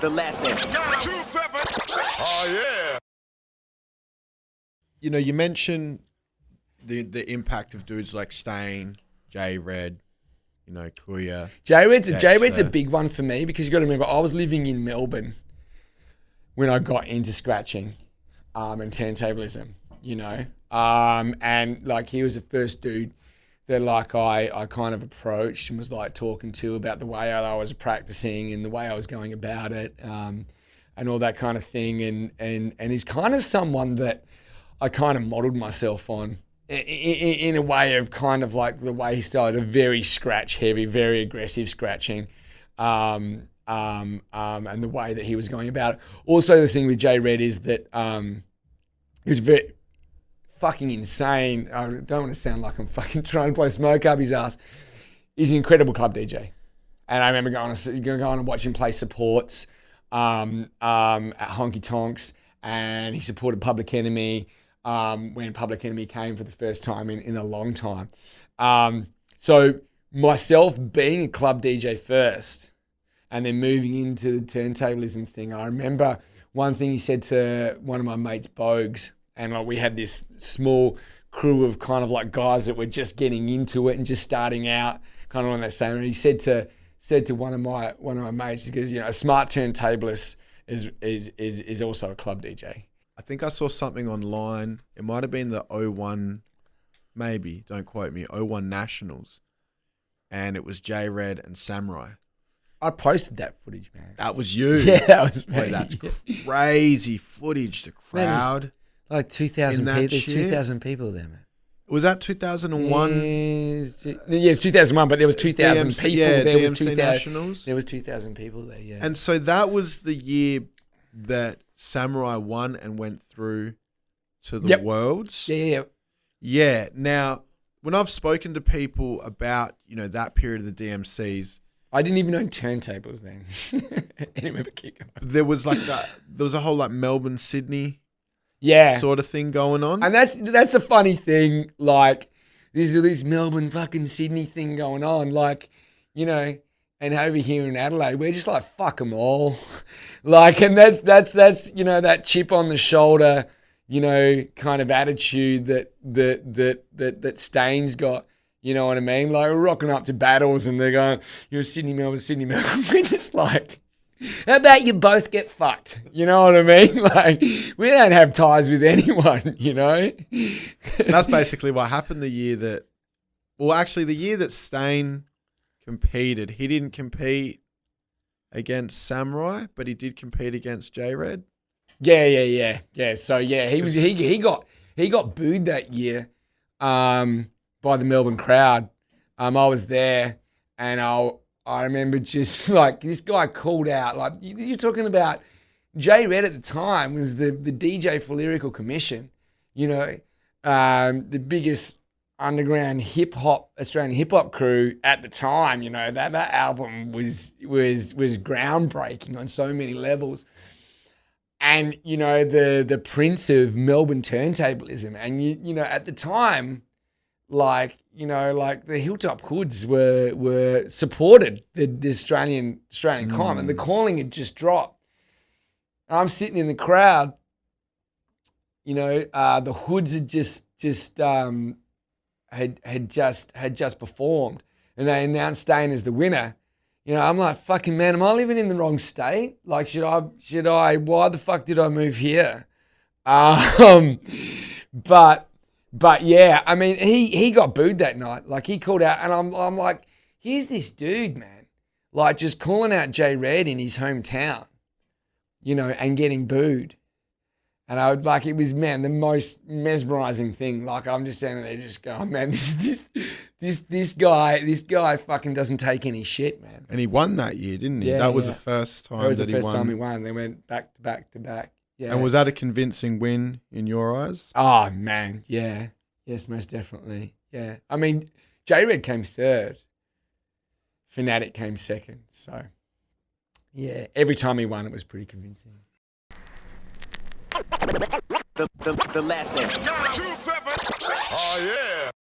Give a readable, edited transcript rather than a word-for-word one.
The lesson. Oh yeah. You know, you mentioned the impact of dudes like Stain, J Red, you know, Kuya. J Red's a big one for me because you got to remember I was living in Melbourne when I got into scratching and turntablism, you know, and like he was the first dude that like I kind of approached and was like talking to about the way I was practicing and the way I was going about it, and all that kind of thing, and he's kind of someone that I kind of modeled myself on in a way of kind of like the way he started, a very scratch heavy, very aggressive scratching, and the way that he was going about it. Also, the thing with J Red is that he was very fucking insane. I don't want to sound like I'm fucking trying to blow smoke up his ass. He's an incredible club DJ. And I remember going and watch him play supports at Honky Tonks, and he supported Public Enemy when Public Enemy came for the first time in a long time. So myself being a club DJ first and then moving into the turntablism thing, I remember one thing he said to one of my mates, Bogues, and like we had this small crew of kind of like guys that were just getting into it and just starting out, kind of on that same. And he said to one of my mates, he goes, you know, a smart turntablist is also a club DJ. I think I saw something online. It might have been the 01, maybe, don't quote me, 01 Nationals. And it was J Red and Samurai. I posted that footage, man. That was you. Yeah, that was me. Boy, that's crazy footage. The crowd. Man, like 2,000 people. There's 2,000 people there, man. Was that 2001? Yes, 2001, but there was 2,000 DMC, people. yeah, There was DMC 2,000. Nationals. There was 2,000 people there, yeah. And so that was the year that Samurai won and went through to the Worlds. Yeah. Yeah. Now, when I've spoken to people about, you know, that period of the DMCs, I didn't even know turntables then. Anyway, but keep going. there was like that. There was a whole like Melbourne, Sydney, sort of thing going on. And that's a funny thing. Like this Melbourne fucking Sydney thing going on. Like, you know, and over here in Adelaide, we're just like fuck them all. Like, and that's you know, that chip on the shoulder, you know, kind of attitude that Stain's got. You know what I mean? Like, we're rocking up to battles and they're going, you're Sydney, Melbourne. We're just like, how about you both get fucked? You know what I mean? Like, we don't have ties with anyone, you know? That's basically what happened the year that Stain competed. He didn't compete against Samurai, but he did compete against J Red. Yeah. So yeah, he got booed that year. By the Melbourne crowd. I was there, and I remember just like this guy called out, like you're talking about J Red at the time was the DJ for Lyrical Commission, you know, the biggest underground Australian hip hop crew at the time. You know, that album was groundbreaking on so many levels. And, you know, the prince of Melbourne turntablism. And you know, at the time, like, you know, like the Hilltop Hoods were supported the Australian com, and the calling had just dropped. I'm sitting in the crowd, you know, the Hoods had just performed, and they announced Stain as the winner. You know, I'm like, fucking man, am I living in the wrong state? Like, should I, why the fuck did I move here? But yeah, I mean, he got booed that night. Like, he called out, and I'm like, here's this dude, man, like just calling out J Red in his hometown, you know, and getting booed. And I would like, it was, man, the most mesmerizing thing. Like, I'm just standing there just going, man, this guy fucking doesn't take any shit, man. And he won that year, didn't he? Yeah, that was the first time that was that the he first won. time he won. They went back to back to back. Yeah. And was that a convincing win in your eyes? Oh, man, yeah. Yes, most definitely. Yeah. I mean, J Red came third. Fnatic came second. So, yeah, every time he won, it was pretty convincing. The lesson. Oh yeah.